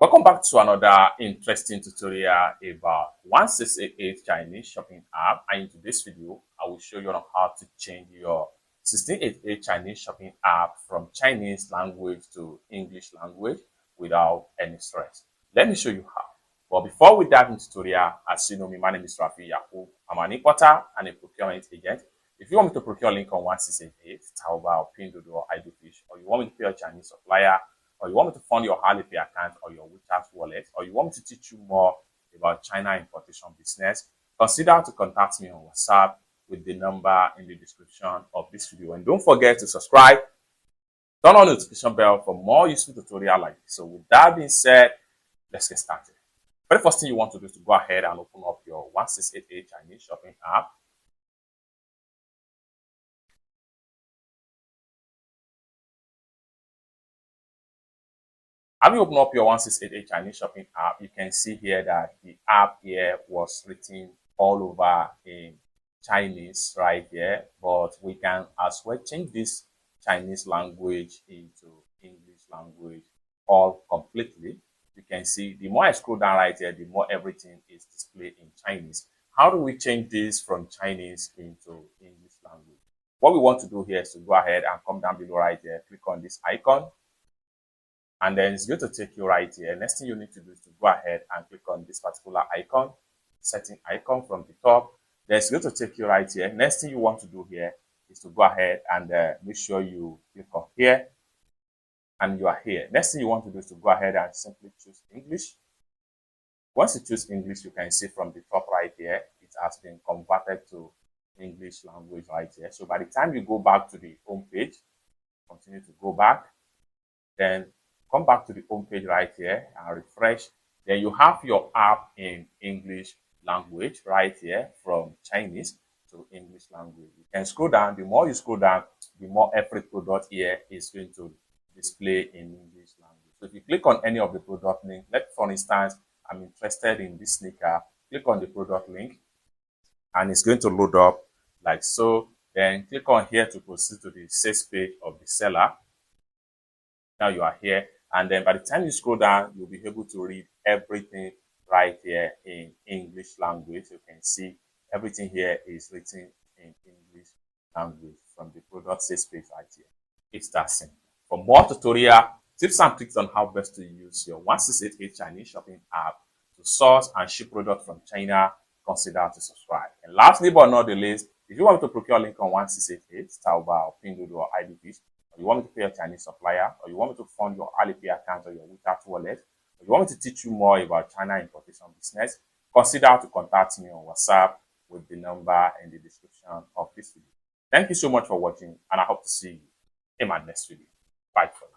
Welcome back to another interesting tutorial about 1688 Chinese shopping app. And in today's video, I will show you on how to change your 1688 Chinese shopping app from Chinese language to English language without any stress. Let me show you how. But before we dive into tutorial, as you know me, my name is Rafi Yakub. I'm an importer and a procurement agent. If you want me to procure link on 1688, Taobao, or pinduoduo, or Fish, or you want me to pay a Chinese supplier, or you want me to fund your Alipay account or your WeChat wallet, or you want me to teach you more about China importation business, consider to contact me on WhatsApp with the number in the description of this video. And don't forget to subscribe, turn on the notification bell for more useful tutorials like this. So with that being said, let's get started. Very first thing you want to do is to go ahead and open up your 1688 Chinese shopping app. Having opened up your 1688 Chinese shopping app, you can see here that the app here was written all over in Chinese right here, but we can as well change this Chinese language into English language all completely. You can see the more I scroll down right here, the more everything is displayed in Chinese. How do we change this from Chinese into English language? What we want to do here is to go ahead and come down below right here, click on this icon, and then it's going to take you right here. Next thing you need to do is to go ahead and click on this particular icon, setting icon from the top. Then it's going to take you right here. Next thing you want to do here is to go ahead and make sure you click on here, and you are here. Next thing you want to do is to go ahead and simply choose English. Once you choose English, you can see from the top right here, it has been converted to English language right here. So by the time you go back to the home page, continue to go back, then come back to the home page right here and refresh. Then you have your app in English language right here from Chinese to English language. You can scroll down. The more you scroll down, the more every product here is going to display in English language. So if you click on any of the product link, like for instance, I'm interested in this sneaker, click on the product link and it's going to load up like so. Then click on here to proceed to the sales page of the seller. Now you are here. And then by the time you scroll down, you'll be able to read everything right here in English language. You can see everything here is written in English language from the product sales page right here. It's that simple. For more tutorial, tips and tricks on how best to use your 1688 Chinese shopping app to source and ship products from China, consider to subscribe. And lastly but not the least, if you want to procure link on 1688, Taobao, or pinduoduo, or Fish, or you want me to pay a Chinese supplier, or you want me to fund your Alipay account or your WeChat wallet, or you want me to teach you more about China importation business, consider to contact me on WhatsApp with the number in the description of this video. Thank you so much for watching, and I hope to see you in my next video. Bye for now.